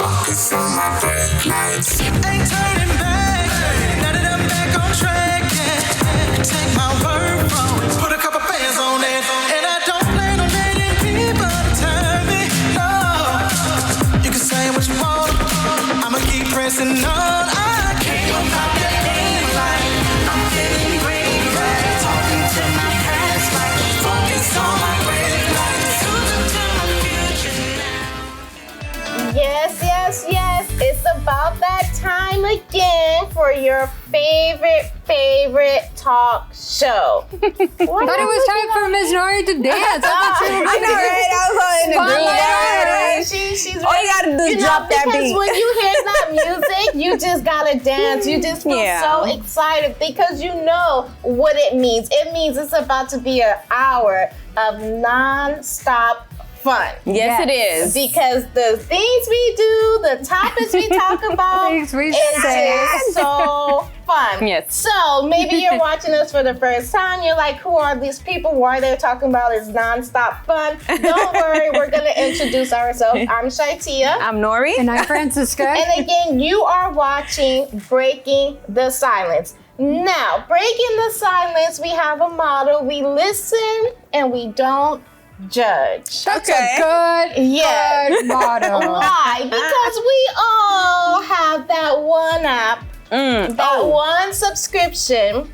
Focus on my brake lights. Ain't turning back. Now that I'm back on track, yeah. Take my word from it. Put a couple bands on it. And I don't plan on letting people turn me. No. You can say what you want. I'ma keep pressing on. I can't go pop that green light. I'm feeling green right. Talking to my past life. Focus on my brake lights. Cruising to my future now. Yes, yes, yes. It's about that time again for your favorite talk show. I thought it was time for Miss Nori to dance. I know, right? I was all in the groove. She's All you gotta do is drop that because beat. when you hear that music, you just gotta dance. You just feel so excited because you know what it means. It means it's about to be an hour of non-stop fun. Yes, it is. Because the things we do, the topics we talk about, Things we it's say. just so fun. Yes. So maybe you're watching us for the first time. You're like, who are these people? Why they're talking about is nonstop fun. Don't worry, we're gonna introduce ourselves. I'm ShyTia. I'm Nori. And I'm Francisca. And again, you are watching Breaking the Silence. Now, Breaking the Silence, we have a motto. We listen and we don't judge. That's a good motto. Why? Because we all have that one app, that one subscription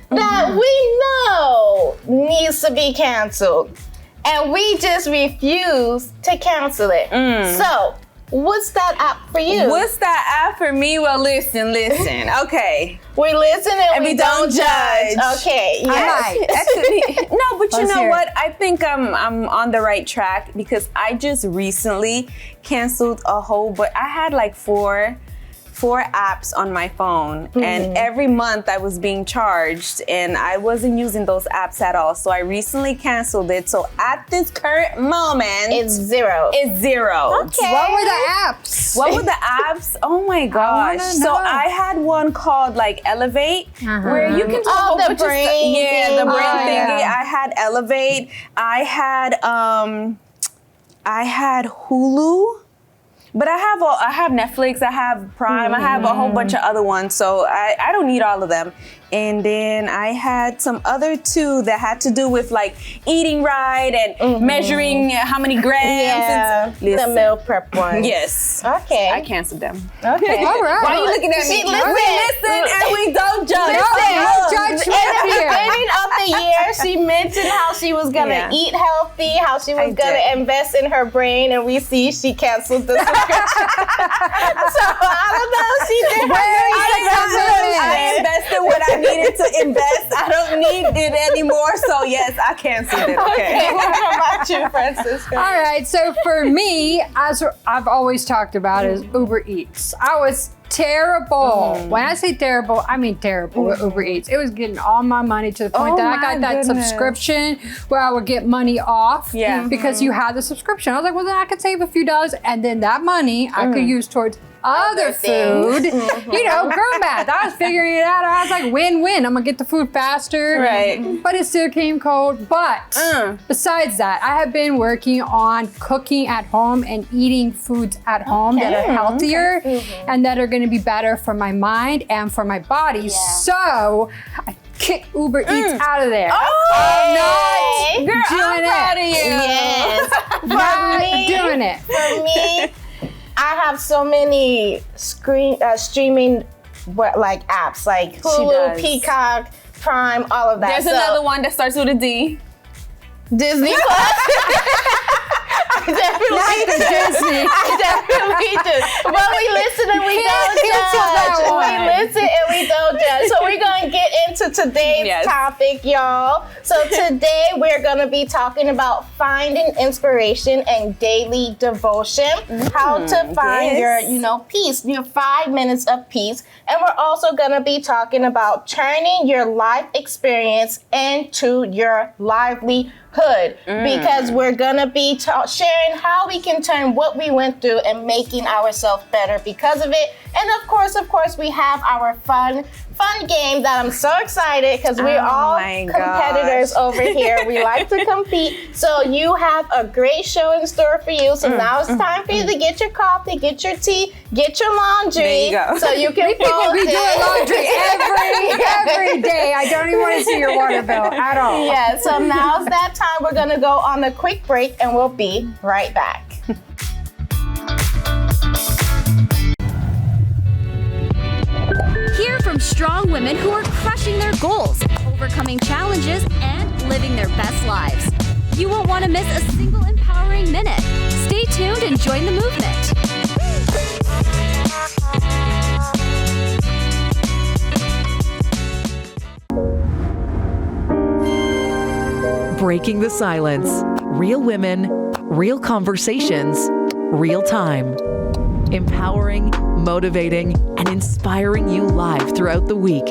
that we know needs to be canceled. And we just refuse to cancel it. So, what's that app for you? What's that app for me? Well, listen. Okay. We listen and we don't judge. Okay, yes. Actually, no, but you Let's know hear what? I think I'm on the right track because I just recently canceled a whole, but I had like four apps on my phone, and every month I was being charged, and I wasn't using those apps at all. So I recently canceled it. So at this current moment, It's zero. it's zero. Okay. What were the apps? What were the apps? Oh my gosh. wanna So know. I had one called like Elevate, where you can do a whole the bunch of stuff. brain Yeah, the thing. brain Oh, thingy. yeah. I had Elevate. I had Hulu. But I have Netflix, I have Prime, I have a whole bunch of other ones, so I don't need all of them. And then I had some other two that had to do with like eating right and measuring how many grams. Yeah, And the meal prep one. Yes. Okay. I canceled them. Okay. All right. Why are you looking at me? See, listen. We listen and we don't judge. No judgment In the here. beginning of the year, she mentioned how she was gonna eat healthy, how she was gonna did. invest in her brain, and we see she canceled the subscription. So I don't know. She did her I invested what I needed to invest. I don't need it anymore. So yes, I canceled it. Okay, what about you, Francisca? All right, so for me, as I've always talked about, is Uber Eats. I was terrible. When I say terrible, I mean terrible with Uber Eats. It was getting all my money to the point Oh that I my got that goodness. subscription where I would get money off Yeah. because you had the subscription. I was like, well, then I could save a few dollars, and then that money I could use towards other food. You know, girl math. I was figuring it out. I was like, win-win. I'm gonna get the food faster. Right. But it still came cold. But besides that, I have been working on cooking at home and eating foods at home that are healthier and that are gonna be better for my mind and for my body. So I kick Uber Eats out of there. I'm not Girl, I'm doing proud of it. you. Yes. Not doing it. For me, I have so many streaming like apps like Hulu, does. Peacock, Prime, all of that. There's another one that starts with a D. Disney Plus. I definitely do. But we listen and we don't judge. We listen and we don't judge. So we're going to get into today's topic, y'all. So today we're going to be talking about finding inspiration and daily devotion. How to find your, peace, your 5 minutes of peace. And we're also going to be talking about turning your life experience into your livelihood. because we're gonna be sharing how we can turn what we went through and making ourselves better because of it. And of course, we have our fun game that I'm so excited because we're all competitors over here. We like to compete. So you have a great show in store for you. So now it's time for you to get your coffee, get your tea, get your laundry. There you go. So you can fold We do it. laundry every day. I don't even want to see your water bill at all. Yeah, so now's that time. We're gonna go on a quick break and we'll be right back. Hear from strong women who are crushing their goals, overcoming challenges, and living their best lives. You won't want to miss a single empowering minute. Stay tuned and join the movement. Breaking the silence. Real women, real conversations, real time. Empowering, motivating, and inspiring you live throughout the week.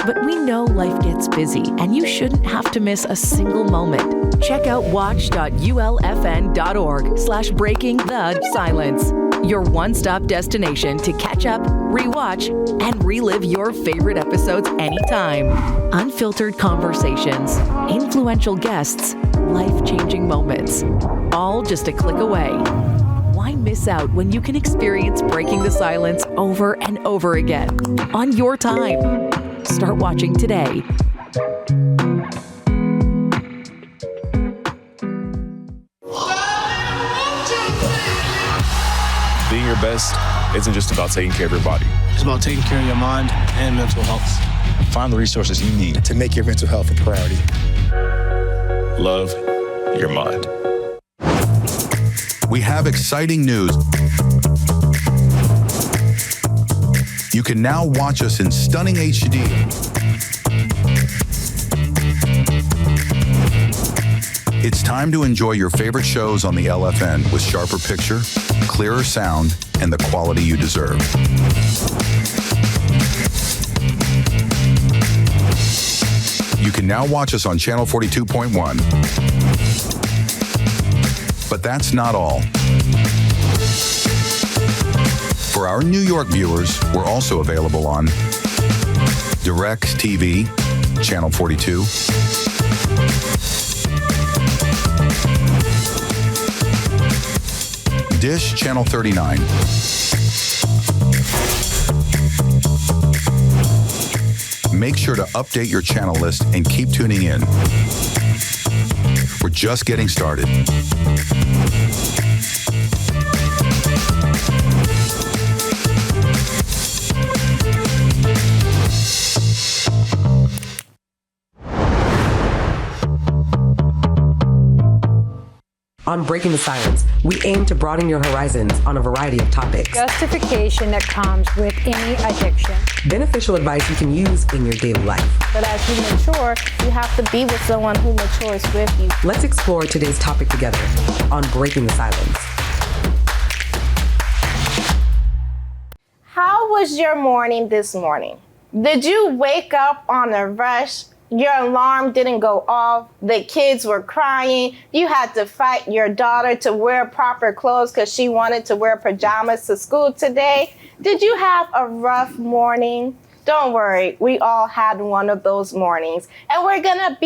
But we know life gets busy, and you shouldn't have to miss a single moment. Check out watch.ulfn.org/breaking the silence. Your one-stop destination to catch up, rewatch, and relive your favorite episodes anytime. Unfiltered conversations, influential guests, life-changing moments. All just a click away. Why miss out when you can experience Breaking the Silence over and over again on your time? Start watching today. Being your best isn't just about taking care of your body. It's about taking care of your mind and mental health. Find the resources you need to make your mental health a priority. Love your mind. We have exciting news. You can now watch us in stunning HD. It's time to enjoy your favorite shows on the LFN with sharper picture, clearer sound, and the quality you deserve. You can now watch us on channel 42.1. But that's not all. For our New York viewers, we're also available on Direct TV, channel 42, Dish, channel 39, make sure to update your channel list and keep tuning in. We're just getting started. On Breaking the Silence, we aim to broaden your horizons on a variety of topics. Justification that comes with any addiction. Beneficial advice you can use in your daily life. But as you mature, you have to be with someone who matures with you. Let's explore today's topic together on Breaking the Silence. How was your morning this morning? Did you wake up on a rush? Your alarm didn't go off. The kids were crying. You had to fight your daughter to wear proper clothes because she wanted to wear pajamas to school today. Did you have a rough morning? Don't worry, we all had one of those mornings. And we're gonna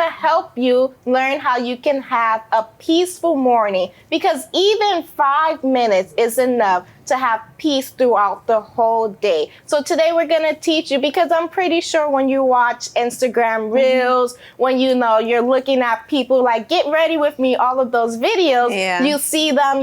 help you learn how you can have a peaceful morning, because even 5 minutes is enough to have peace throughout the whole day. So today we're gonna teach you, because I'm pretty sure when you watch Instagram Reels, when you're looking at people like Get Ready With Me, all of those videos, you see them,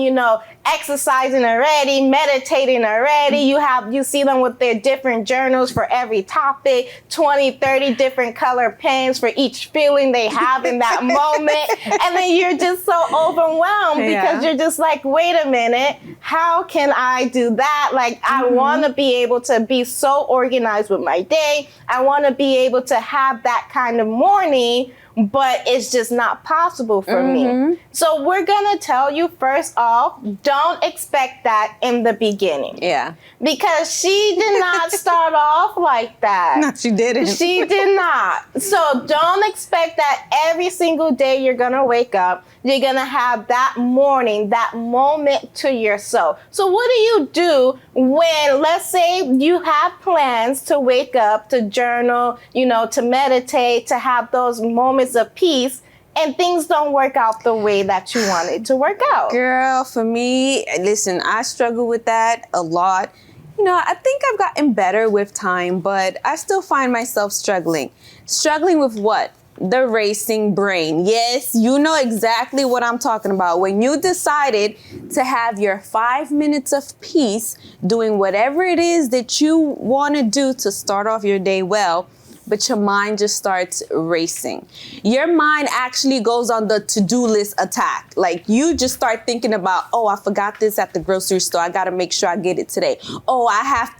exercising already, meditating already. You see them with their different journals for every topic, 20, 30 different color pens for each feeling they have in that moment. And then you're just so overwhelmed because you're just like, wait a minute, how can I do that? Like, I want to be able to be so organized with my day. I want to be able to have that kind of morning but it's just not possible for me. So we're gonna tell you first off, don't expect that in the beginning. Yeah. Because she did not start off like that. No, she didn't. She did not. So don't expect that every single day you're gonna wake up, you're gonna have that morning, that moment to yourself. So what do you do when, let's say you have plans to wake up, to journal, to meditate, to have those moments of peace, and things don't work out the way that you want it to work out? Girl, for me, listen, I struggle with that a lot. I think I've gotten better with time, but I still find myself struggling. Struggling with what? The racing brain. Yes, you know exactly what I'm talking about. When you decided to have your 5 minutes of peace doing whatever it is that you want to do to start off your day well, but your mind just starts racing. Your mind actually goes on the to-do list attack. Like you just start thinking about, oh, I forgot this at the grocery store. I got to make sure I get it today. Oh, I have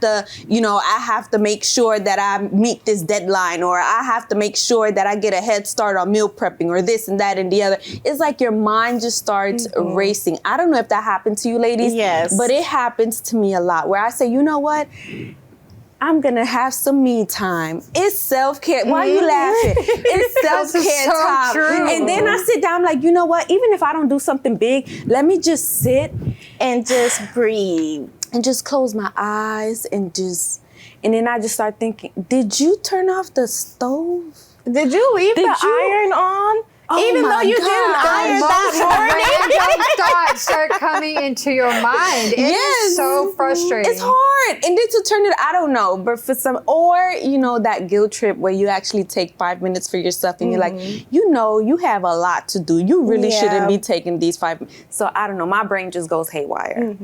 to make sure that I meet this deadline, or I have to make sure that I get a head start on meal prepping, or this and that and the other. It's like your mind just starts racing. I don't know if that happened to you ladies. Yes. But it happens to me a lot where I say, you know what? I'm going to have some me time. It's self-care. Why are you laughing? It's self-care so time. true. And then I sit down like, you know what? Even if I don't do something big, let me just sit And just breathe. and just close my eyes and then I just start thinking, did you turn off the stove? Did you leave the iron on? Oh Even though you didn't iron that morning. Thoughts start coming into your mind. It is so frustrating. It's hard. And then to turn it, I don't know, but for some, or, that guilt trip where you actually take 5 minutes for yourself and you're like, you have a lot to do. You really shouldn't be taking these 5 minutes. So I don't know. My brain just goes haywire.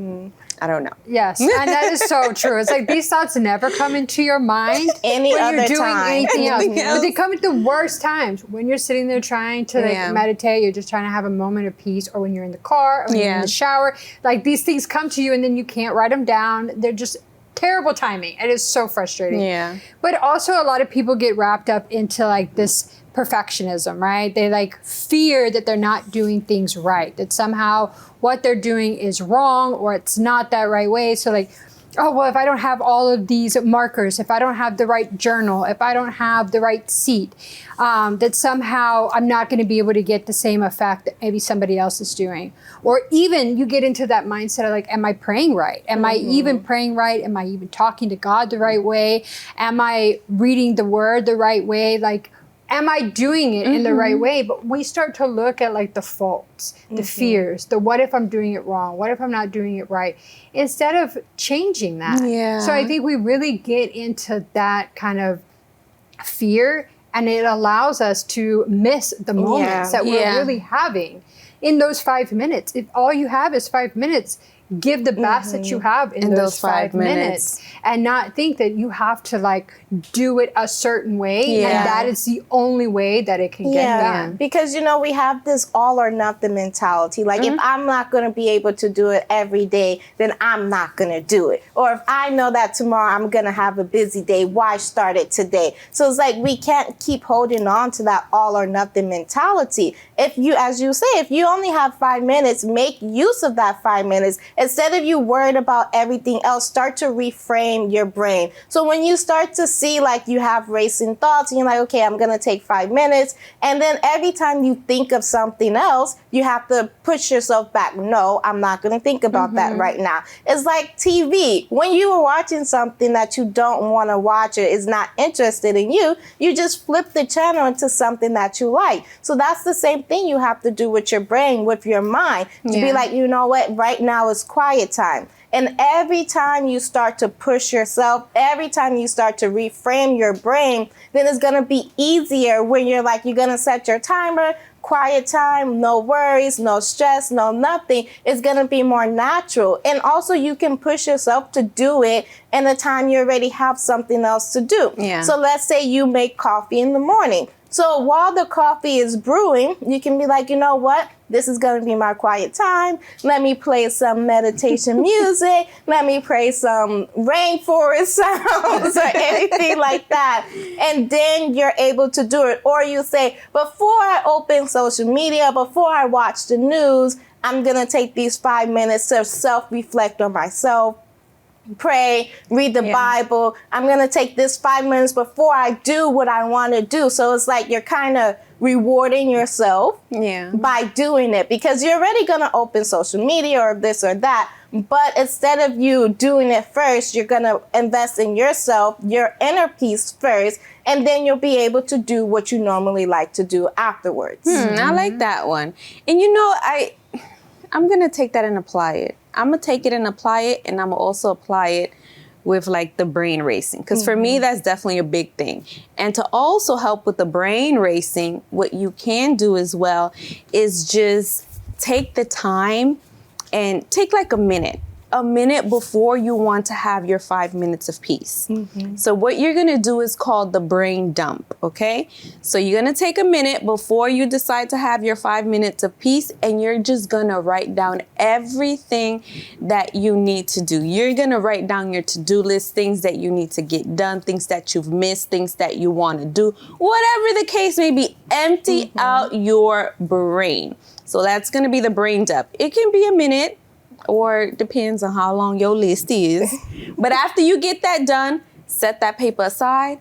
I don't know. Yes, and that is so true. It's like these thoughts never come into your mind when you're doing anything else. But they come at the worst times. When you're sitting there trying to meditate, you're just trying to have a moment of peace, or when you're in the car, or when you're in the shower. Like these things come to you and then you can't write them down. They're just terrible timing. It is so frustrating. Yeah. But also a lot of people get wrapped up into like this perfectionism, right? They like fear that they're not doing things right, that somehow what they're doing is wrong or it's not that right way. So like, oh, well, if I don't have all of these markers, if I don't have the right journal, if I don't have the right seat, that somehow I'm not going to be able to get the same effect that maybe somebody else is doing. Or even you get into that mindset of like, am I praying right? Am I even praying right? Am I even talking to God the right way? Am I reading the word the right way? Like, am I doing it in the right way? But we start to look at like the faults, the fears, the what if I'm doing it wrong? What if I'm not doing it right? Instead of changing that. Yeah. So I think we really get into that kind of fear, and it allows us to miss the moments that we're really having in those 5 minutes. If all you have is 5 minutes, give the best that you have in those 5 minutes, and not think that you have to like do it a certain way and that is the only way that it can get done. Because we have this all or nothing mentality. Like if I'm not going to be able to do it every day, then I'm not going to do it. Or if I know that tomorrow I'm going to have a busy day, why start it today? So it's like we can't keep holding on to that all or nothing mentality. If you, as you say, if you only have 5 minutes, make use of that 5 minutes. Instead of you worried about everything else, start to reframe your brain. So when you start to see like you have racing thoughts and you're like, okay, I'm going to take 5 minutes. And then every time you think of something else, you have to push yourself back. No, I'm not going to think about that right now. It's like TV. When you are watching something that you don't want to watch or is not interested in you, you just flip the channel into something that you like. So that's the same thing you have to do with your brain, with your mind, to be like, you know what, right now is quiet time. And every time you start to push yourself, every time you start to reframe your brain, then it's going to be easier when you're going to set your timer, quiet time, no worries, no stress, no nothing. It's going to be more natural. And also you can push yourself to do it in the time you already have something else to do. So let's say you make coffee in the morning. So while the coffee is brewing, you can be like, you know what? this is going to be my quiet time. Let me play some meditation music. Let me play some rainforest sounds or anything like that. And then you're able to do it. Or you say, before I open social media, before I watch the news, I'm going to take these 5 minutes to self-reflect on myself, pray, read the Bible. I'm going to take this 5 minutes before I do what I want to do. So it's like you're kind of rewarding yourself by doing it, because you're already going to open social media or this or that. But instead of you doing it first, you're going to invest in yourself, your inner peace first, and then you'll be able to do what you normally like to do afterwards. I like that one. And you know, I'm going to take that and apply it. I'm going to take it and apply it, and I'm going to also apply it with like the brain racing. Because for me, that's definitely a big thing. And to also help with the brain racing, what you can do as well is just take the time and take like a minute before you want to have your 5 minutes of peace. So what you're going to do is called the brain dump, okay? So you're going to take a minute before you decide to have your 5 minutes of peace, and you're just going to write down everything that you need to do. You're going to write down your to-do list, things that you need to get done, things that you've missed, things that you want to do, whatever the case may be. Empty out your brain. So that's going to be the brain dump. It can be a minute, or depends on how long your list is. But after you get that done, set that paper aside.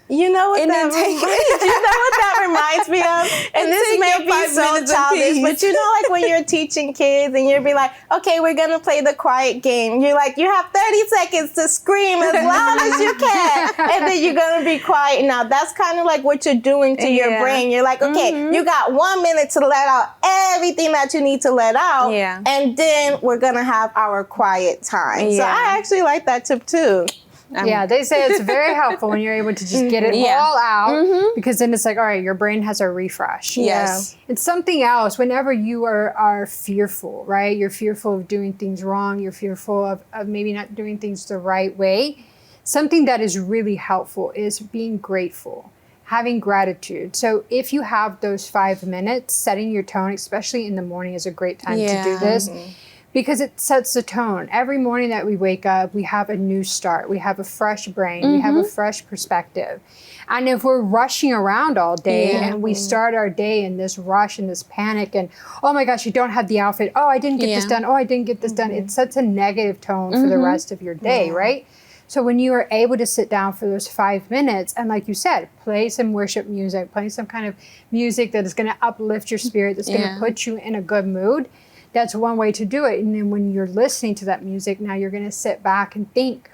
You know what that reminds me of? And this may be so childish, but you know, like when you're teaching kids and you'll be like, okay, we're going to play the quiet game. You're like, you have 30 seconds to scream as loud as you can. And then you're going to be quiet. Now, that's kind of like what you're doing to your brain. You're like, okay, you got 1 minute to let out everything that you need to let out. And then we're going to have our quiet time. So I actually like that tip too. They say it's very helpful when you're able to just get it all out, because then it's like, all right, your brain has a refresh. It's something else. Whenever you are fearful, right? You're fearful of doing things wrong. You're fearful of maybe not doing things the right way. Something that is really helpful is being grateful, having gratitude. So if you have those 5 minutes, setting your tone, especially in the morning, is a great time to do this. Because it sets the tone. Every morning that we wake up, we have a new start. We have a fresh brain. We have a fresh perspective. And if we're rushing around all day and we start our day in this rush and this panic and, oh my gosh, you don't have the outfit. Oh, I didn't get this done. Oh, I didn't get this done. It sets a negative tone for the rest of your day, right? So when you are able to sit down for those 5 minutes and, like you said, play some worship music, play some kind of music that is going to uplift your spirit, that's going to put you in a good mood, that's one way to do it. And then when you're listening to that music, now you're going to sit back and think,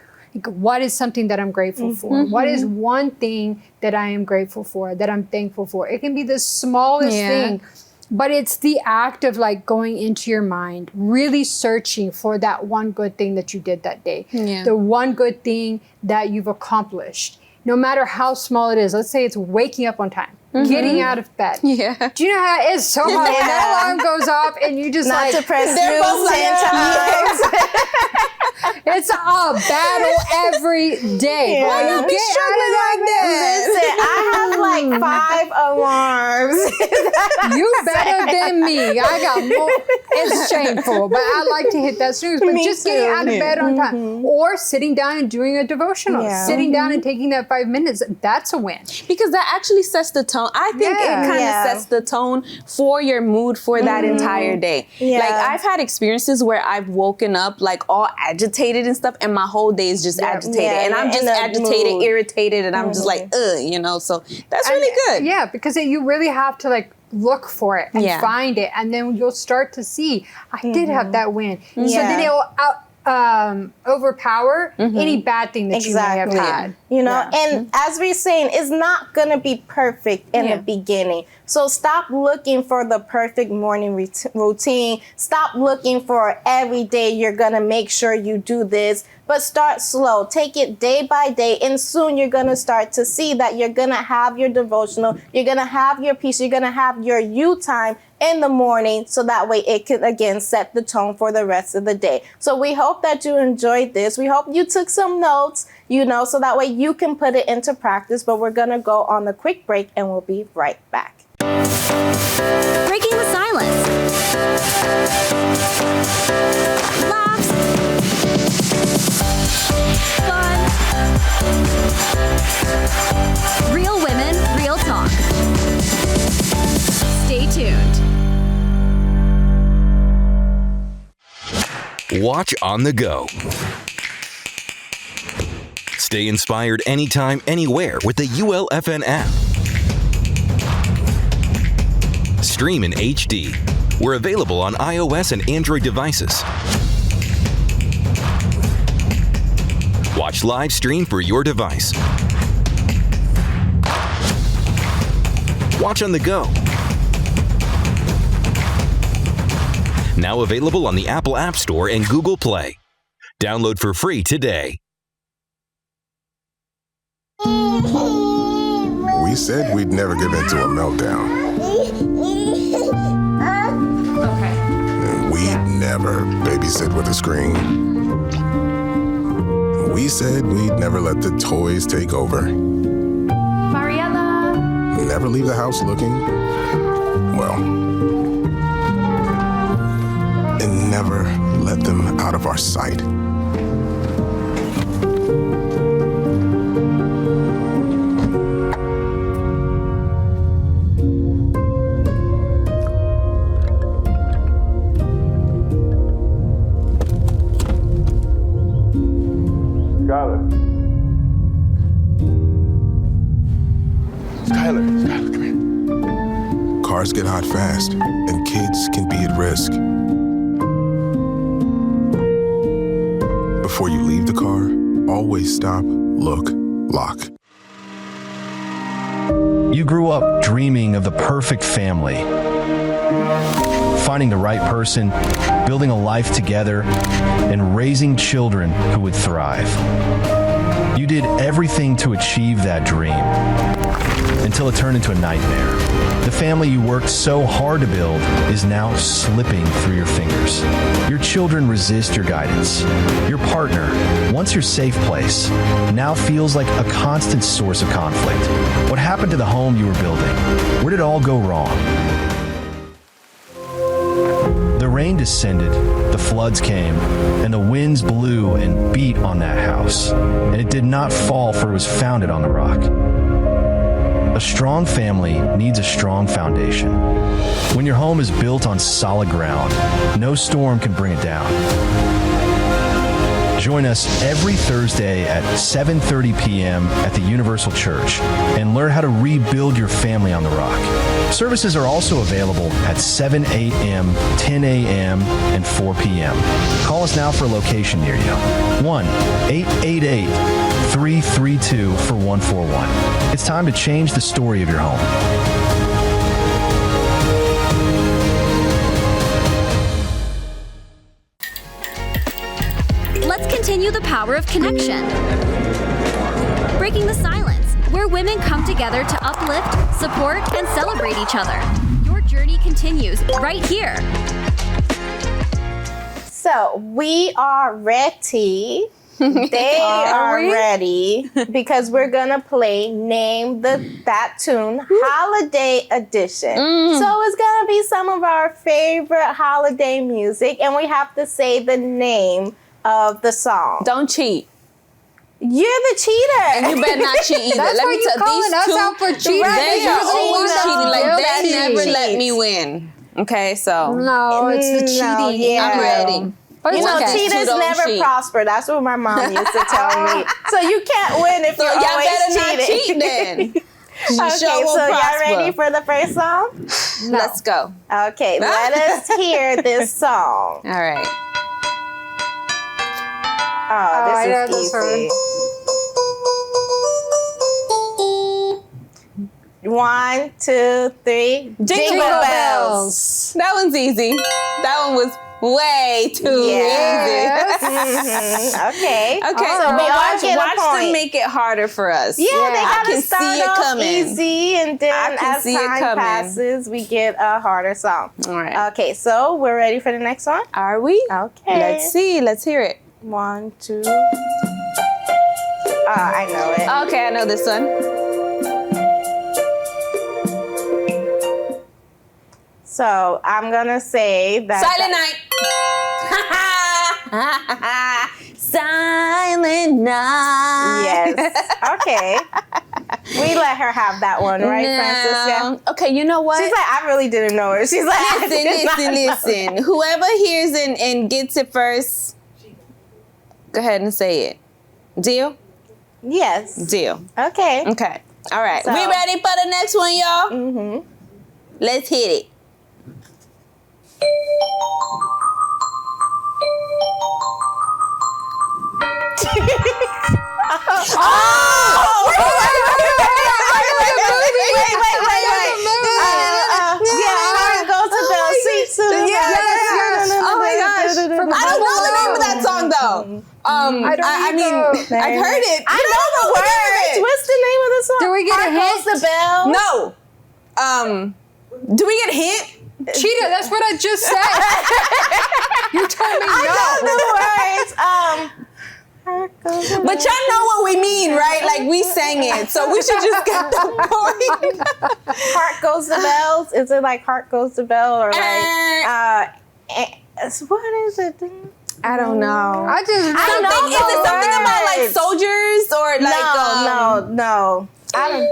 what is something that I'm grateful for? What is one thing that I am grateful for, that I'm thankful for? It can be the smallest thing, but it's the act of like going into your mind, really searching for that one good thing that you did that day, the one good thing that you've accomplished, no matter how small it is. Let's say it's waking up on time. Getting out of bed. Do you know how it is so hard when that alarm goes off and you just not like to press snooze 10 times. It's a battle every day. Why you get out of that? Listen, I have like 5 alarms. You better than me. I got more. It's shameful, but I like to hit that snooze. But just getting out of bed on time, or sitting down and doing a devotional, sitting down and taking that 5 minutes, that's a win. Because that actually sets the tone. I think it kind of sets the tone for your mood for that entire day. Like I've had experiences where I've woken up like all agitated and stuff, and my whole day is just agitated, and I'm just agitated, irritated, and I'm just like, you know. So that's really good. Yeah, because you really have to like look for it and find it, and then you'll start to see, I did have that win. So then it'll overpower any bad thing that you may have had. You know, and as we're saying, it's not going to be perfect in the beginning. So stop looking for the perfect morning routine. Stop looking for every day you're going to make sure you do this. But start slow. Take it day by day. And soon you're going to start to see that you're going to have your devotional. You're going to have your peace. You're going to have your you time in the morning. So that way it can, again, set the tone for the rest of the day. So we hope that you enjoyed this. We hope you took some notes, you know, so that way you can put it into practice. But we're going to go on a quick break and we'll be right back. Breaking the silence. Laughs. Fun. Real women, real talk. Stay tuned. Watch on the go. Stay inspired anytime, anywhere with the ULFN app. Stream in HD. We're available on iOS and Android devices. Watch live stream for your device. Watch on the go. Now available on the Apple App Store and Google Play. Download for free today. We said we'd never give in to a meltdown. Okay. And we'd never babysit with a screen. We said we'd never let the toys take over. Mariella. Never leave the house looking, well, and never let them out of our sight. Skylar, come here. Cars get hot fast, and kids can be at risk. Before you leave the car, always stop, look, lock. You grew up dreaming of the perfect family. Finding the right person, building a life together, and raising children who would thrive. You did everything to achieve that dream until it turned into a nightmare. The family you worked so hard to build is now slipping through your fingers. Your children resist your guidance. Your partner, once your safe place, now feels like a constant source of conflict. What happened to the home you were building? Where did it all go wrong? The rain descended, the floods came, and the winds blew and beat on that house. And it did not fall, for it was founded on the rock. A strong family needs a strong foundation. When your home is built on solid ground, no storm can bring it down. Join us every Thursday at 7:30 p.m. at the Universal Church and learn how to rebuild your family on the rock. Services are also available at 7 a.m., 10 a.m., and 4 p.m. Call us now for a location near you. 1-888-332-4141. It's time to change the story of your home. Let's continue the power of connection. Breaking the silence, where women come together to uplift, support, and celebrate each other. Your journey continues right here. So we are ready. They are ready because we're gonna play Name That Tune Holiday Edition. So it's gonna be some of our favorite holiday music, and we have to say the name of the song. Don't cheat. You're the cheater. And you better not cheat either. That's Let why me you tell calling these us two, out for cheating. they are always cheating. Like they never let cheats. me win. Okay, so No, it's the cheating. yeah. I'm ready. But You it's know, okay. cheaters Don't never cheat. prosper. That's what my mom used to tell me. So you can't win if So you're y'all always better not cheating. cheat then. You Okay, sure won't so y'all prosper. ready for the first song? Let's go. Okay, let us hear this song. All right. Oh, I know this this is easy. 1, 2, 3. Jingle bells. That one's easy. That one was way too easy. Okay. Okay, So we all watch get a them point. make it harder for us. Yeah, they I gotta can start see it off coming. easy, and then I can as see it time coming. passes, we get a harder song. All right. Okay, so we're ready for the next one? Are we? Okay. Let's see. Let's hear it. 1, 2. I know it. Okay, I know this one. So I'm gonna say that. Silent Night. Silent Night. Yes. Okay. We let her have that one, right, Francisca? Okay, you know what? She's like, I really didn't know her. She's like, listen. Whoever hears and gets it first, go ahead and say it. Deal? Yes. Deal. Okay. Okay. All right. So, we ready for the next one, y'all? Mm-hmm. Let's hit it. Heart goes to the sweet soon. Oh my gosh. I don't know the name of that song though. I mean, I've heard it. I know the words. What's the name of the song? Do we get a hint? Heart goes the bell. No. Do we get a hint? Cheetah, that's what I just said. You told me no. I know the words. But y'all know what we mean, right? Like we sang it, so we should just get the point. Heart goes the bells. Is it like Heart Goes the Bell or like what is it? I don't know. I just I don't know. Is it something about like soldiers or like no. I don't.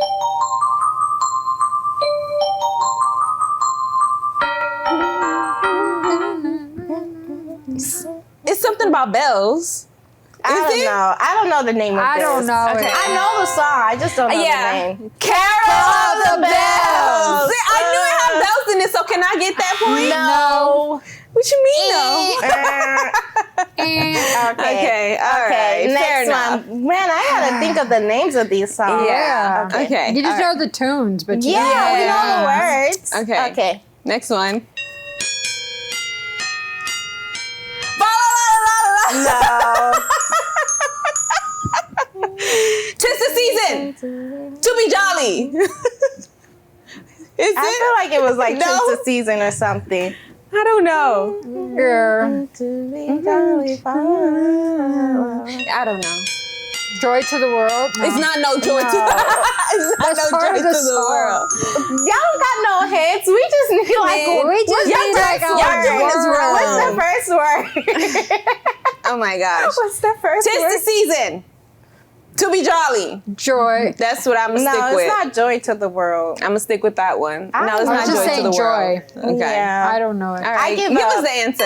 It's something about bells. I don't know the name of this. I don't know. Okay. I know the song. I just don't know the name. Carol of the Bells. See, I knew it had bells in it, so can I get that point? No. What you mean, no? Okay. All right. Next Fair enough. one. Man, I gotta think of the names of these songs. Yeah. Okay. You just know the tunes, but we know the words. Okay. Okay. Next one. No. Tis the season to be jolly. I feel like it was like Tis the Season or something. I don't know. To be jolly. I don't know. Joy to the World. No. It's not no joy to the world. It's not That's no part joy of the to the world. Y'all don't got no hits. We just need like y'all doing this wrong. What's the first word? Oh my gosh. What's the first word? Tis the season to be jolly. Joy. That's what I'm gonna stick with. No, it's not Joy to the World. I'm gonna stick with that one. No, it's I not was just joy to the saying world. Okay. Yeah. I don't know it. All right. Give us the answer.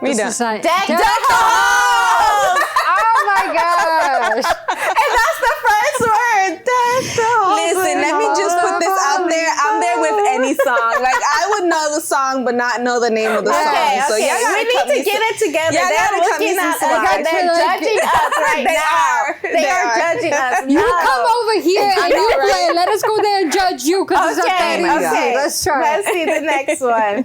We done. Deck the Halls. Oh my gosh. And that's the first word. Deck the Halls. Listen, let me just put this out there. I'm there with any song. Like I would know the song, but not know the name of the song. So we need to get it together. They're looking at us. They're judging us right now. They are judging us. You come over here and you play. Let us go there and judge you because it's not that easy. Okay, Let's try. Let's see the next one.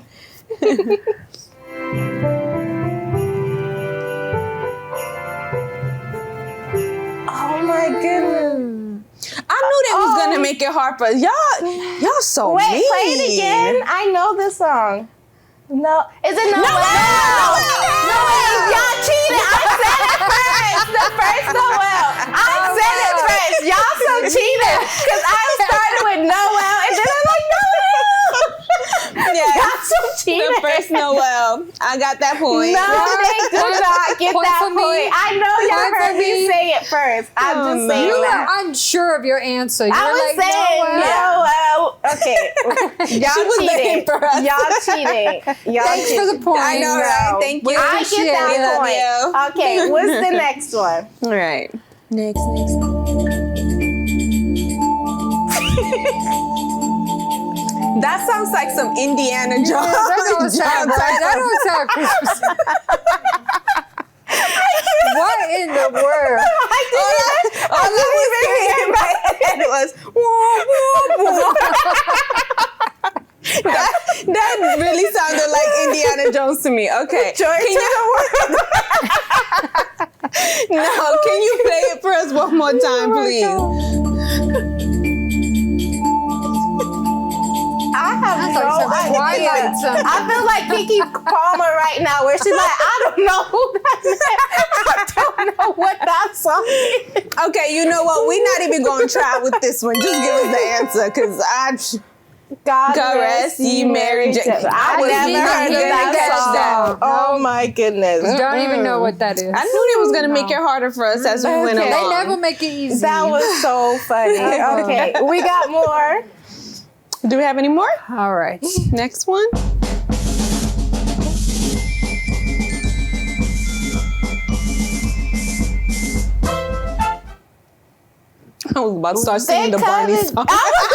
Oh my goodness. I knew they was gonna make it hard for y'all so Wait, mean. play it again. I know this song. No, is it No Way? Y'all cheated. I said it first. The first Noel. I said it first. Y'all so cheated because I started with Noel and then I'm like Noel. Yeah, y'all so cheated. The first Noel. I got that point. No, they do not get Point that for me. point. I know y'all heard me say it first. I'm just saying You that. were unsure of your answer. You I were was like, saying Noel. Okay. Y'all She was cheating. waiting for us. Y'all cheating. Y'all Thanks cheating. for the point. I know, right? Thank you. I get that point. Okay, what's the next one? All right. Next. That sounds like some Indiana Jones. That don't sound right. That don't sound Christmas. What in the world? All that was thinking in my head was that really sounded like Indiana Jones to me. Okay. No, can you play it for us one more time, please? I have no idea. I feel like Kiki Palmer right now, where she's like, I don't know who that is. I don't know what that song is. Okay, you know what? We're not even going to try with this one. Just give us the answer, because God rest ye merry gentlemen. I never heard of that song. Oh my goodness. Don't even know what that is. I knew they was going to make it harder for us as we went along. They never make it easy. That was so funny. Okay, we got more. Do we have any more? All right. Next one. I was about to start singing the Barney song. I was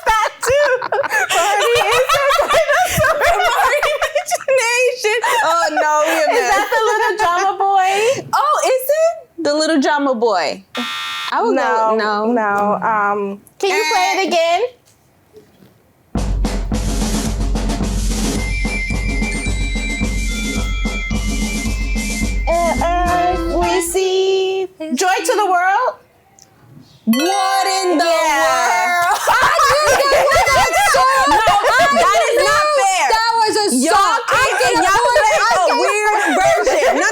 that too. Barney is Barney Imagination. Oh no, is that the little drama boy? Oh, is it the little drama boy? I would go. No. Can you play it again? We see Joy to the World. What in the world? I knew that was a song. No, that is not fair. That was a song. Y'all play a weird version. No.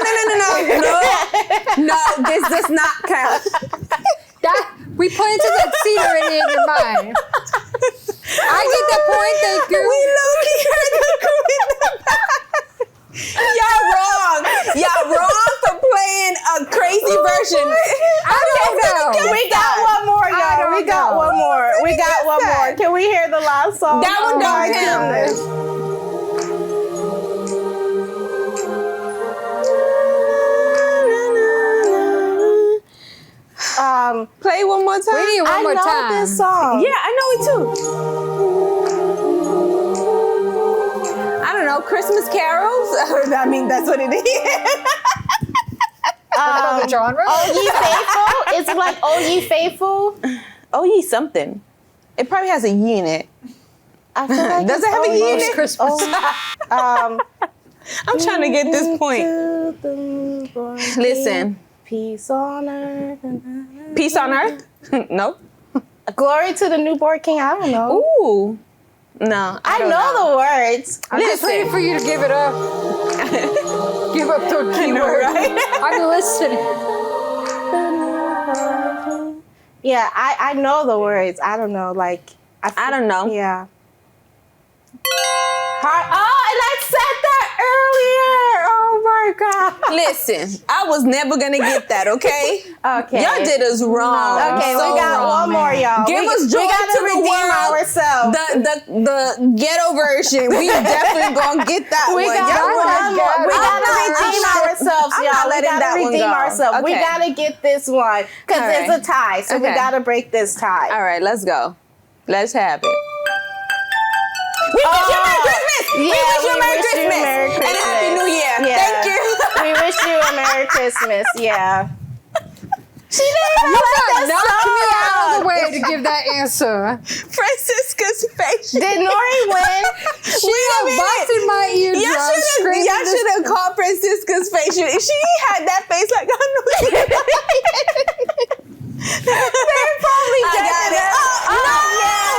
No, this does not count. We planted that seed already in your mind. I get the point, thank you. We low-key heard the crew in the back. Y'all wrong for playing a crazy version. I don't know. We got one more, y'all. We got one more. Can we hear the last song? That one don't count. Play one more time. We need one more time. I know this song. Yeah, I know it too. I don't know, Christmas carols? I mean, that's what it is. The genre? Oh Ye Faithful? Is it like Oh Ye Faithful? Oh Ye something. It probably has a ye in it. I feel like does it have a ye in it? Christmas. I'm trying to get this point. Listen. Peace on earth. Peace on earth? No. Glory to the newborn king. I don't know. Ooh. No. I know the words. I'm just waiting for you to give it up. Give up the keyword. Right? I'm listening. Yeah, I know the words. I don't know. Like I don't know. Yeah. And I said that earlier. Oh my God. Listen, I was never gonna get that, okay? Okay. Y'all did us wrong. Okay, so we got one more, y'all. Give us joy we gotta to the redeem world. ourselves. The ghetto version. We definitely gonna get that We one. gotta redeem ourselves, I'm y'all. not We letting gotta that one redeem go. ourselves. We Okay. gotta get this one because All right. it's a tie. So we Okay. gotta break this tie. All right, let's go. Let's have it. We wish you Merry Christmas! Yeah, we wish you Merry wish you Christmas! Merry And a Happy New Year! Yeah. Thank you! We wish you a Merry Christmas. Yeah. She didn't You like got that knocked me out of the song. way to give that answer. Francisca's face. Did Nori win? She busted my eardrum. Y'all should have called Francisca's face. She had that face like, I know. They're probably got it. No,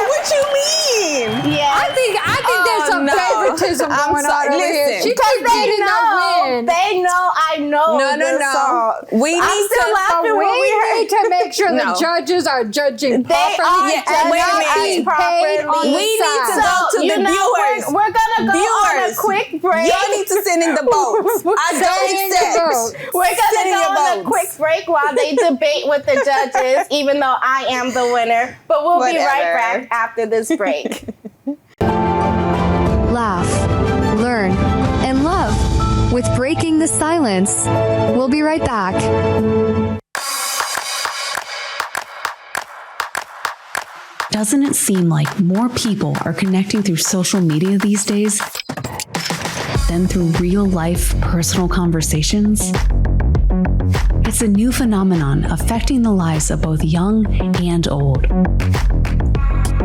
what you mean? Yeah. I think there's some favoritism going on over here. She Because keeps getting the win. They know I know this song. We I'm need still to. laughing when we heard. need to make sure the judges are judging properly. Are wait a not minute. being Paid properly. on the We need to side. go to the viewers. We're gonna go on a Viewers. quick break. Y'all need to send in the votes. I don't accept. We're Send gonna in go your on a votes. quick break while they debate with the judges, even though I am the winner. But we'll be right Whatever. back after this break. Laugh, learn, and love with Breaking the Silence. We'll be right back. Doesn't it seem like more people are connecting through social media these days than through real-life personal conversations? It's a new phenomenon affecting the lives of both young and old.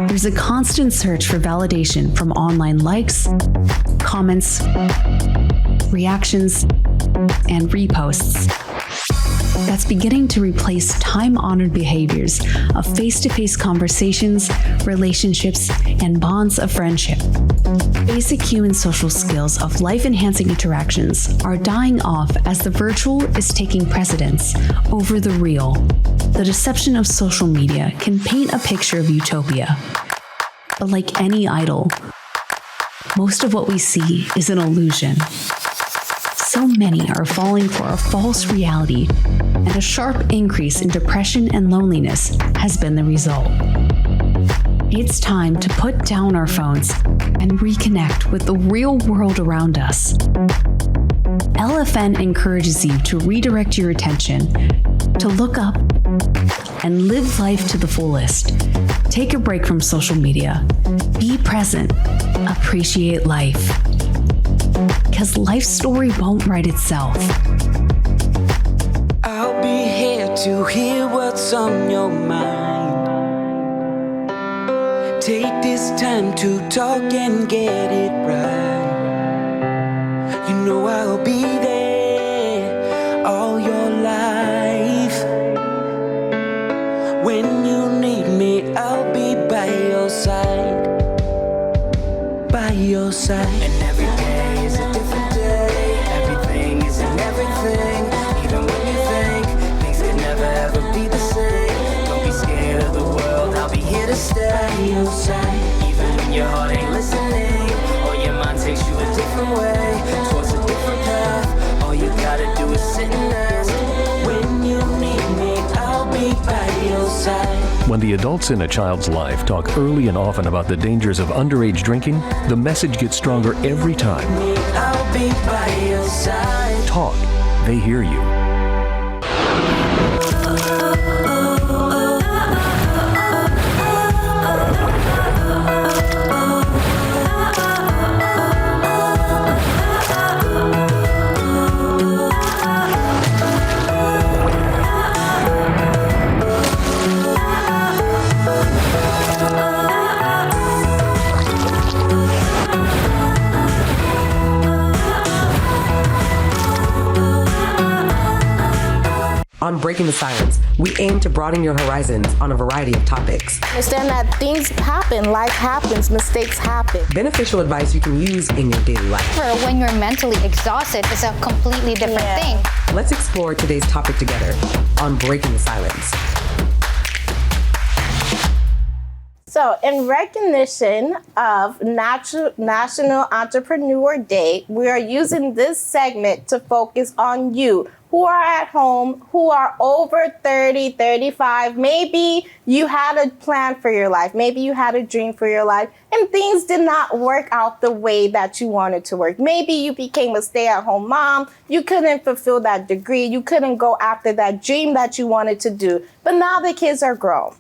There's a constant search for validation from online likes, comments, reactions, and reposts. That's beginning to replace time-honored behaviors of face-to-face conversations, relationships, and bonds of friendship. Basic human social skills of life-enhancing interactions are dying off as the virtual is taking precedence over the real. The deception of social media can paint a picture of utopia. But like any idol, most of what we see is an illusion. So many are falling for a false reality, and a sharp increase in depression and loneliness has been the result. It's time to put down our phones and reconnect with the real world around us. LFN encourages you to redirect your attention, to look up, and live life to the fullest. Take a break from social media. Be present. Appreciate life. Because life's story won't write itself. I'll be here to hear what's on your mind. Take this time to talk and get it right. You know I'll be there all your life. When you need me, I'll be by your side. By your side. And every day is a different day. Everything is in everything. Even when you think things could never ever be the same. Don't be scared of the world, I'll be here to stay. By your side. Even when your heart ain't listening, or your mind takes you a different way, towards a different path. All you gotta do is sit and ask. When you need me, I'll be by your side. When the adults in a child's life talk early and often about the dangers of underage drinking, the message gets stronger every time. I'll be by your side. Talk. They hear you. On Breaking the Silence, we aim to broaden your horizons on a variety of topics. Understand that things happen, life happens, mistakes happen. Beneficial advice you can use in your daily life. For when you're mentally exhausted, it's a completely different thing. Let's explore today's topic together on Breaking the Silence. So, in recognition of National Entrepreneur Day, we are using this segment to focus on you who are at home, who are over 30, 35. Maybe you had a plan for your life. Maybe you had a dream for your life, and things did not work out the way that you wanted to work. Maybe you became a stay-at-home mom. You couldn't fulfill that degree. You couldn't go after that dream that you wanted to do. But now the kids are grown.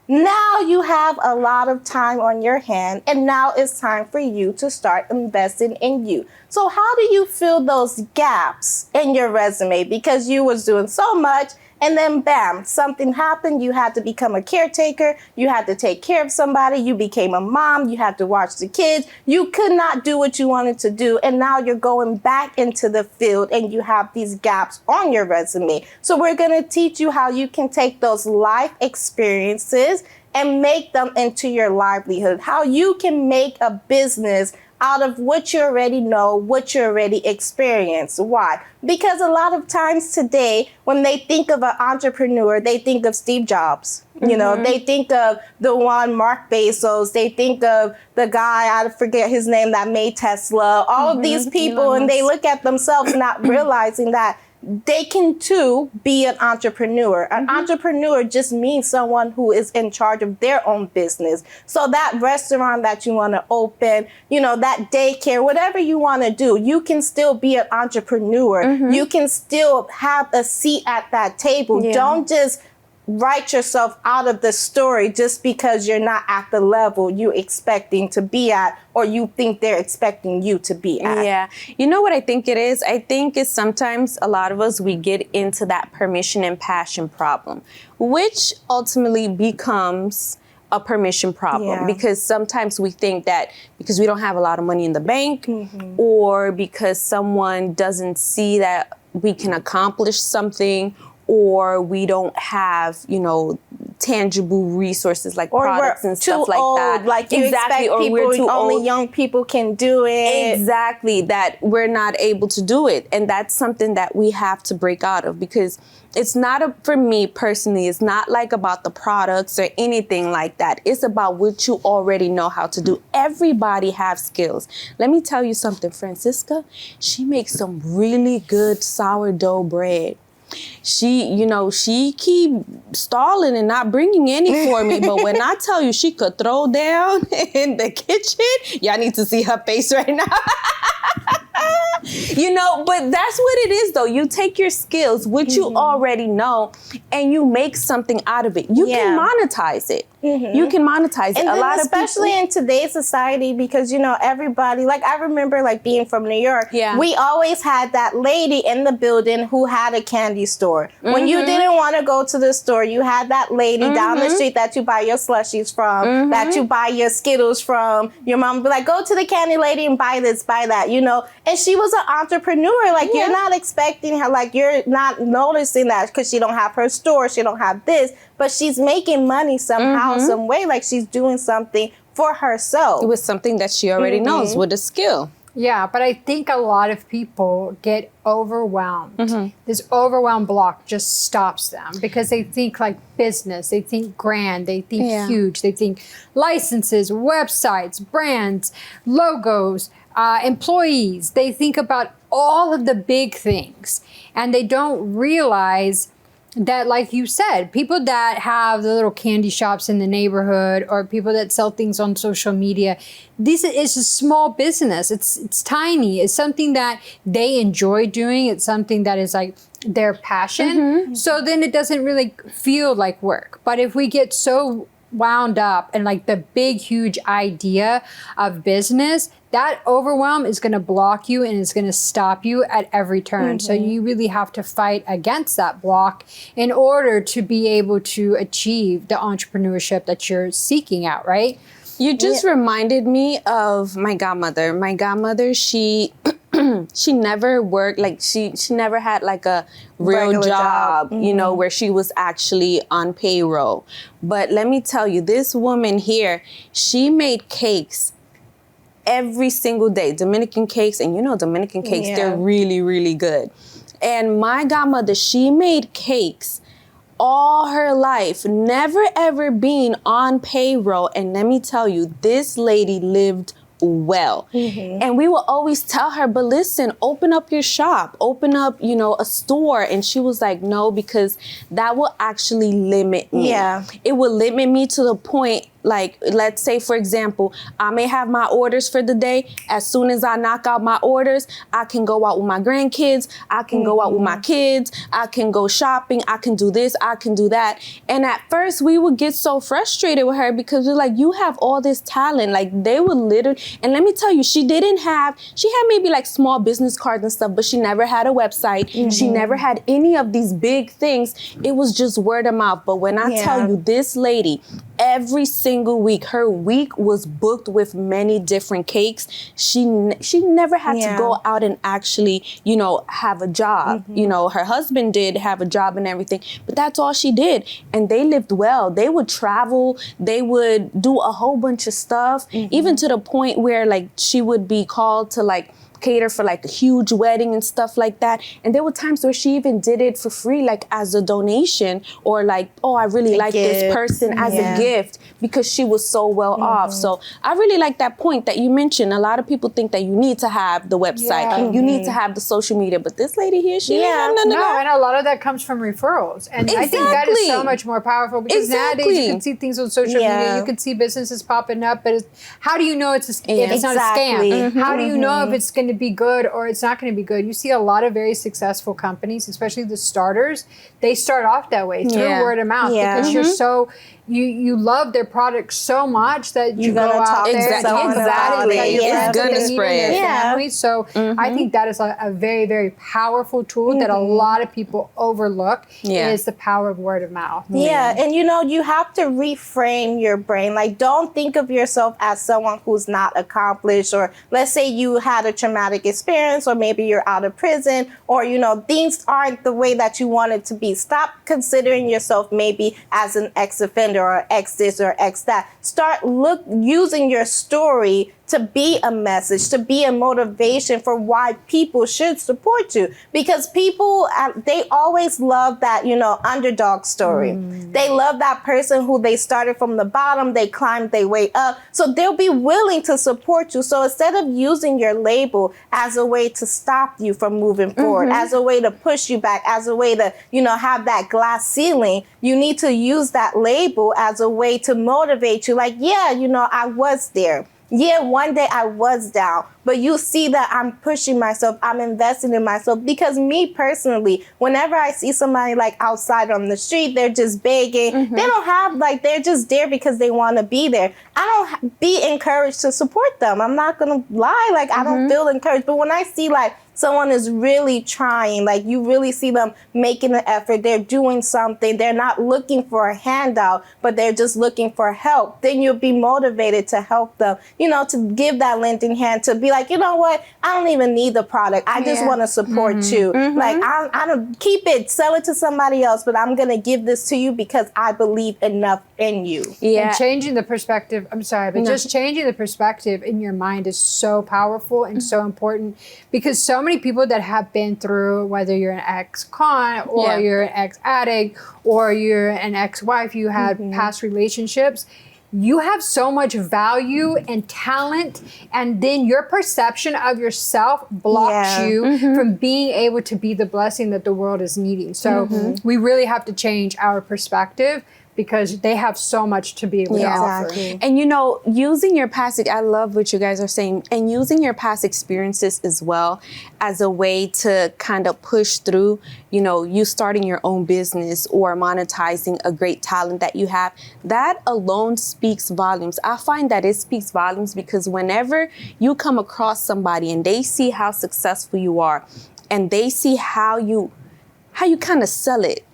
Now you have a lot of time on your hand, and now it's time for you to start investing in you. So how do you fill those gaps in your resume? Because you was doing so much, and then bam, something happened. You had to become a caretaker. You had to take care of somebody. You became a mom. You had to watch the kids. You could not do what you wanted to do, and now you're going back into the field, and you have these gaps on your resume. So we're going to teach you how you can take those life experiences and make them into your livelihood, how you can make a business out of what you already know, what you already experienced. Why? Because a lot of times today, when they think of an entrepreneur, they think of Steve Jobs. You know, they think of the one Mark Bezos. They think of the guy, I forget his name, that made Tesla. All of these people, and they look at themselves not realizing that they can too be an entrepreneur. An entrepreneur just means someone who is in charge of their own business. So that restaurant that you want to open, you know, that daycare, whatever you want to do, you can still be an entrepreneur. You can still have a seat at that table. Don't just write yourself out of the story just because you're not at the level you're expecting to be at, or you think they're expecting you to be at. Yeah. You know what I think it is? I think it's sometimes a lot of us, we get into that permission and passion problem, which ultimately becomes a permission problem, because sometimes we think that because we don't have a lot of money in the bank, or because someone doesn't see that we can accomplish something, or we don't have, you know, tangible resources like or products we're and stuff too like old, that. like you expect or we're people, too only old. young people can do it. Exactly, that we're not able to do it. And that's something that we have to break out of, because it's not for me personally, it's not like about the products or anything like that. It's about what you already know how to do. Everybody have skills. Let me tell you something, Francisca, she makes some really good sourdough bread. She keep stalling and not bringing any for me. But when I tell you she could throw down in the kitchen, y'all need to see her face right now. But that's what it is, though. You take your skills, which you already know, and you make something out of it. You can monetize it. You can monetize it. And a then lot especially of people, in today's society, because everybody, like I remember like being from New York, we always had that lady in the building who had a candy store. When you didn't want to go to the store, you had that lady down the street that you buy your slushies from, that you buy your Skittles from. Your mom would be like, go to the candy lady and buy this, buy that, And she was an entrepreneur. Like you're not expecting her, like you're not noticing that because she don't have her store, she don't have this, but she's making money somehow, some way, like she's doing something for herself. It was something that she already knows with a skill. Yeah, but I think a lot of people get overwhelmed. This overwhelm block just stops them because they think like business, they think grand, they think huge, they think licenses, websites, brands, logos, employees. They think about all of the big things, and they don't realize that, like you said, people that have the little candy shops in the neighborhood or people that sell things on social media, this is a small business. It's tiny. It's something that they enjoy doing. It's something that is like their passion. So then it doesn't really feel like work. But if we get so wound up in like the big, huge idea of business, that overwhelm is going to block you and it's going to stop you at every turn. So you really have to fight against that block in order to be able to achieve the entrepreneurship that you're seeking out, right? You just reminded me of my godmother. My godmother, she never worked, like she never had like a real job, where she was actually on payroll. But let me tell you, this woman here, she made cakes every single day, Dominican cakes, and Dominican cakes, they're really, really good. And my godmother, she made cakes all her life, never ever being on payroll. And let me tell you, this lady lived well. And we will always tell her, but listen, open up your shop, open up, a store. And she was like, no, because that will actually limit me. It will limit me to the point, like, let's say, for example, I may have my orders for the day. As soon as I knock out my orders, I can go out with my grandkids. I can go out with my kids. I can go shopping. I can do this. I can do that. And at first, we would get so frustrated with her because we're like, you have all this talent. Like, they would literally, and let me tell you, she had maybe like small business cards and stuff, but she never had a website. She never had any of these big things. It was just word of mouth. But when I tell you, this lady, every single week, her week was booked with many different cakes. She never had to go out and actually, have a job. Her husband did have a job and everything, but that's all she did. And they lived well. They would travel. They would do a whole bunch of stuff, even to the point where like she would be called to like cater for like a huge wedding and stuff like that. And there were times where she even did it for free, like as a donation, or like, oh, I really like this person as a gift, because she was so well off. So I really like that point that you mentioned. A lot of people think that you need to have the website, you need to have the social media, but this lady here, she didn't have none of that. And a lot of that comes from referrals. And I think that is so much more powerful, because nowadays you can see things on social media, you can see businesses popping up, but how do you know if it's not a scam? How do you know if it's going to be good or it's not going to be good? You see a lot of very successful companies, especially the starters, they start off that way through word of mouth, because you're so you love their product so much that you go out there. Exactly. It's gonna spread. So I think that is a very, very powerful tool that a lot of people overlook, is the power of word of mouth. And you have to reframe your brain. Like, don't think of yourself as someone who's not accomplished, or let's say you had a tremendous traumatic experience, or maybe you're out of prison, or, you know, things aren't the way that you want it to be. Stop considering yourself maybe as an ex-offender or ex this or ex that. Start using your story to be a message, to be a motivation for why people should support you. Because people, they always love that, you know, underdog story. They love that person who they started from the bottom, they climbed their way up. So they'll be willing to support you. So instead of using your label as a way to stop you from moving forward, as a way to push you back, as a way to, you know, have that glass ceiling, you need to use that label as a way to motivate you. Like, yeah, you know, I was there. Yeah, one day I was down, but you see that I'm pushing myself, I'm investing in myself. Because me personally, whenever I see somebody like outside on the street, they're just begging, they don't have, like, they're just there because they want to be there. I don't be encouraged to support them. I'm not going to lie, like, I don't feel encouraged. But when I see, like, someone is really trying, like, you really see them making an effort, they're doing something, they're not looking for a handout, but they're just looking for help, then you'll be motivated to help them, you know, to give that lending hand, to be like, you know what, I don't even need the product, I just want to support you. Like, I don't keep it, sell it to somebody else, but I'm going to give this to you because I believe enough in you. And changing the perspective, I'm sorry, but just changing the perspective in your mind is so powerful and so important, because so many people that have been through, whether you're an ex-con or you're an ex-addict or you're an ex-wife, you had past relationships, you have so much value and talent, and then your perception of yourself blocks you from being able to be the blessing that the world is needing. So we really have to change our perspective, because they have so much to be able to offer. And, you know, using your past, I love what you guys are saying, and using your past experiences as well as a way to kind of push through, you know, you starting your own business or monetizing a great talent that you have, that alone speaks volumes. I find that it speaks volumes because whenever you come across somebody and they see how successful you are, and they see how you kind of sell it.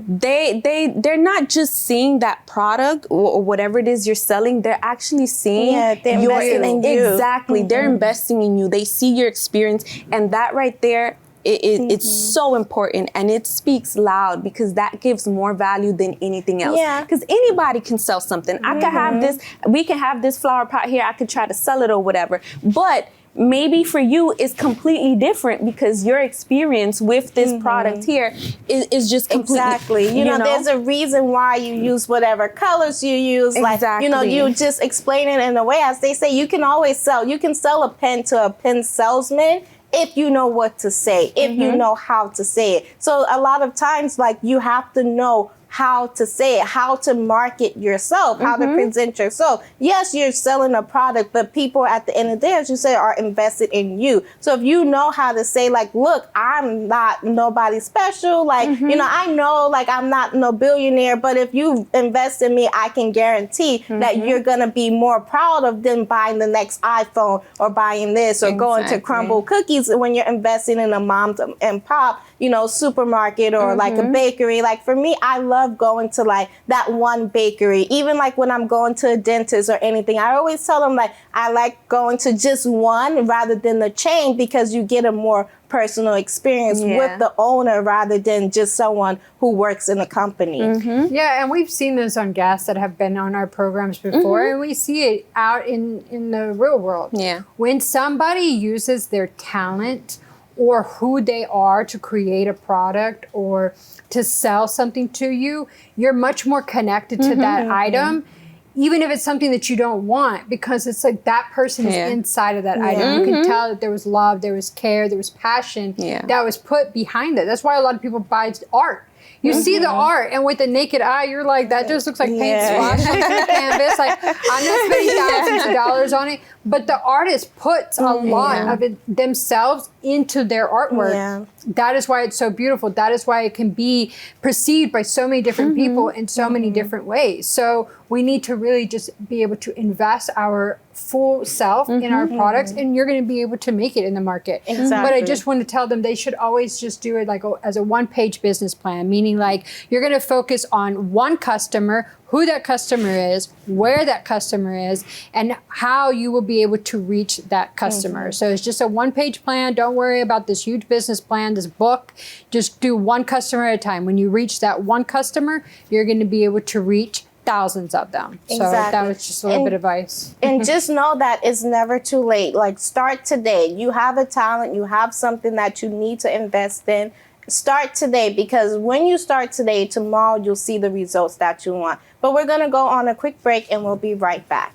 They're not just seeing that product or whatever it is you're selling. They're actually seeing they're investing in you. Exactly. They're investing in you. They see your experience, and that right there, it's so important, and it speaks loud, because that gives more value than anything else. Because anybody can sell something. I could have this. We can have this flower pot here. I could try to sell it or whatever, but maybe for you it's completely different, because your experience with this product here is just completely you know, there's a reason why you use whatever colors you use. Like, you know, you just explain it in a way, as they say, you can sell a pen to a pen salesman if you know what to say, if you know how to say it. So a lot of times, like, you have to know how to say it, how to market yourself, how to present yourself. Yes, you're selling a product, but people at the end of the day, as you say, are invested in you. So if you know how to say, like, look, I'm not nobody special. Like, you know, I know, like, I'm not no billionaire, but if you invest in me, I can guarantee that you're going to be more proud of them buying the next iPhone or buying this or going to Crumble Cookies when you're investing in a mom and pop, you know, supermarket or like a bakery. Like, for me, I love going to, like, that one bakery. Even, like, when I'm going to a dentist or anything, I always tell them, like, I like going to just one rather than the chain, because you get a more personal experience with the owner rather than just someone who works in a company. Yeah, and we've seen this on guests that have been on our programs before, and we see it out in the real world. When somebody uses their talent or who they are to create a product or to sell something to you, you're much more connected to that item, even if it's something that you don't want, because it's like that person is inside of that item. You can tell that there was love, there was care, there was passion that was put behind it. That's why a lot of people buy art. You see the art, and with the naked eye, you're like, that just looks like paint splash on the canvas. Like, I'm not spending thousands of dollars on it, but the artist puts a lot of it themselves into their artwork. That is why it's so beautiful. That is why it can be perceived by so many different people in so many different ways. So we need to really just be able to invest our full self in our products, and you're going to be able to make it in the market. Exactly. But I just want to tell them they should always just do it like as a one-page business plan, meaning like you're going to focus on one customer, who that customer is, where that customer is, and how you will be able to reach that customer. So it's just a one-page plan. Don't worry about this huge business plan, this book. Just do one customer at a time. When you reach that one customer, you're going to be able to reach thousands of them. So that was just a little bit of advice. And just know that it's never too late. Like, start today. You have a talent, you have something that you need to invest in. Start today, because when you start today, tomorrow you'll see the results that you want. But we're going to go on a quick break and we'll be right back.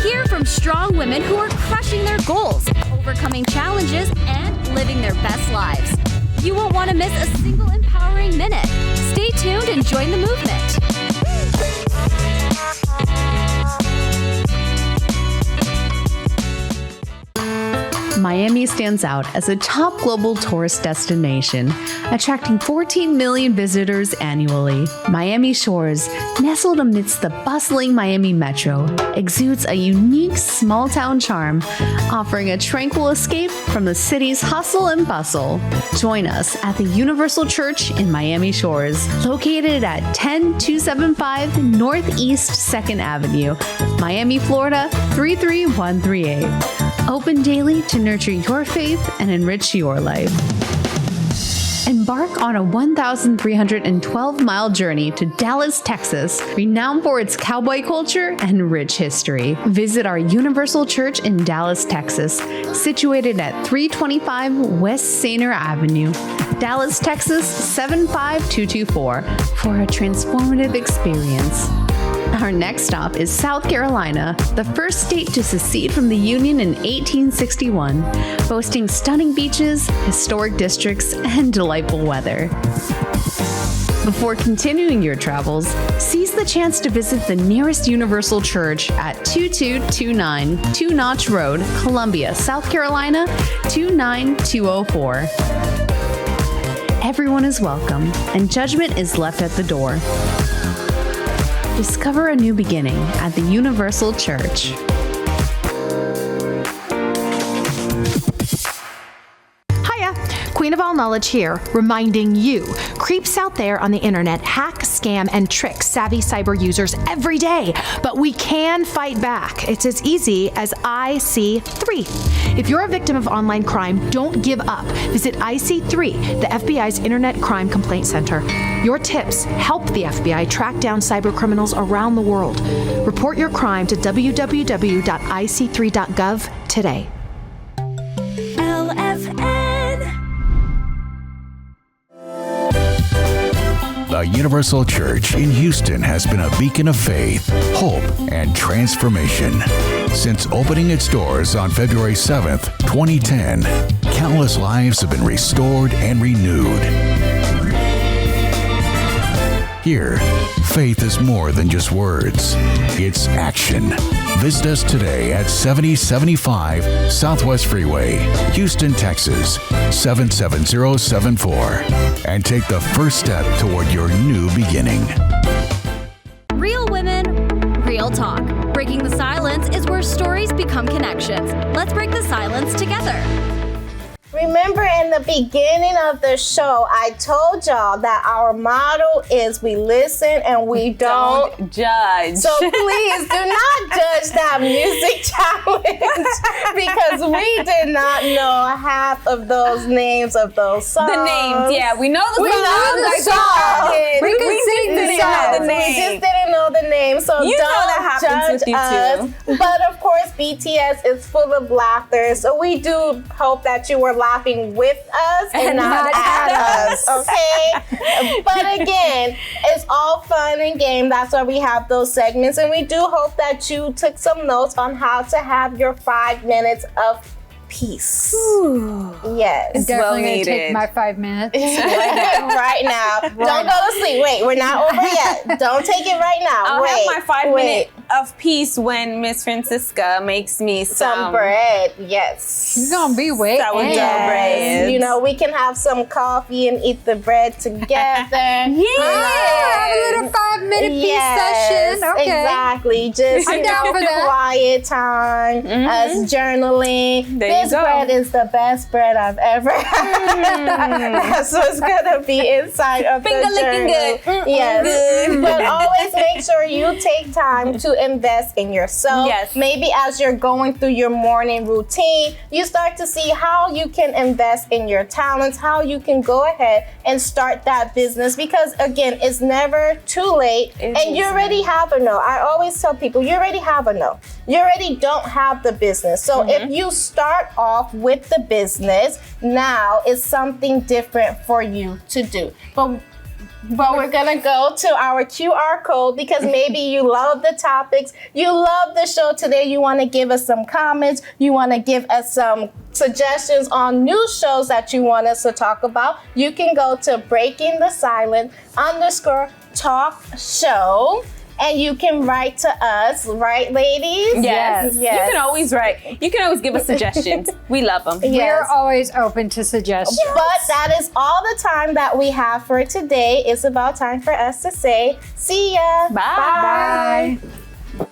Hear from strong women who are crushing their goals, overcoming challenges, and living their best lives. You won't want to miss a single empowering minute. Stay tuned and join the movement. Miami stands out as a top global tourist destination, attracting 14 million visitors annually. Miami Shores, nestled amidst the bustling Miami metro, exudes a unique small-town charm, offering a tranquil escape from the city's hustle and bustle. Join us at the Universal Church in Miami Shores, located at 10275 Northeast 2nd Avenue, Miami, Florida 33138. Open daily to nurture your faith and enrich your life. Embark on a 1,312-mile journey to Dallas, Texas, renowned for its cowboy culture and rich history. Visit our Universal Church in Dallas, Texas, situated at 325 West Sainer Avenue, Dallas, Texas 75224, for a transformative experience. Our next stop is South Carolina, the first state to secede from the Union in 1861, boasting stunning beaches, historic districts, and delightful weather. Before continuing your travels, seize the chance to visit the nearest Universal Church at 2229 Two Notch Road, Columbia, South Carolina 29204. Everyone is welcome, and judgment is left at the door. Discover a new beginning at the Universal Church. Hiya, Queen of All Knowledge here, reminding you, creeps out there on the internet hack, scam, and trick savvy cyber users every day, but we can fight back. It's as easy as IC3. If you're a victim of online crime, don't give up. Visit IC3, the FBI's Internet Crime Complaint Center. Your tips help the FBI track down cyber criminals around the world. Report your crime to www.ic3.gov today. LFN. The Universal Church in Houston has been a beacon of faith, hope, and transformation. Since opening its doors on February 7th, 2010, countless lives have been restored and renewed. Here, faith is more than just words. It's action. Visit us today at 7075 Southwest Freeway, Houston, Texas, 77074, and take the first step toward your new beginning. Real women, real talk. Breaking the silence is where stories become connections. Let's break the silence together. Remember, in the beginning of the show, I told y'all that our motto is we listen and we don't judge. So please do not judge that music challenge, because we did not know half of those names of those songs. The names, yeah, we know the songs. We know the songs. We didn't know the names. We just didn't know the names, so you don't know that happens judge with you us. too. But of course, BTS is full of laughter, so we do hope that you were laughing with us and not at us, okay? But again, it's all fun and game. That's why we have those segments, and we do hope that you took some notes on how to have your 5 minutes of peace. Yes. It's definitely going to take my 5 minutes. Right now. Don't go to sleep. Wait, we're not over yet. Don't take it right now. I'll have my 5 minute of peace when Miss Francisca makes me some bread. Yes. You're going to be waiting. Sourdough bread. You know, we can have some coffee and eat the bread together. Have a little 5-minute peace session. Okay. Exactly. Just I'm down for that. Quiet time, us journaling. This bread is the best bread I've ever had. So it's gonna be inside of Finger the journal. Good. Yes. But always make sure you take time to invest in yourself. Yes. Maybe as you're going through your morning routine, you start to see how you can invest in your talents, how you can go ahead and start that business, because again, it's never too late. And you already have a no. I always tell people, you already have a no. You already don't have the business. So if you start off with the business, now is something different for you to do. But we're gonna go to our QR code, because maybe you love the topics, you love the show today, you wanna give us some comments, you wanna give us some suggestions on new shows that you want us to talk about. You can go to Breaking the Silence _talk show. And you can write to us, right, ladies? Yes. You can always write. You can always give us suggestions. We love them. We're always open to suggestions. But that is all the time that we have for today. It's about time for us to say, see ya. Bye. Bye.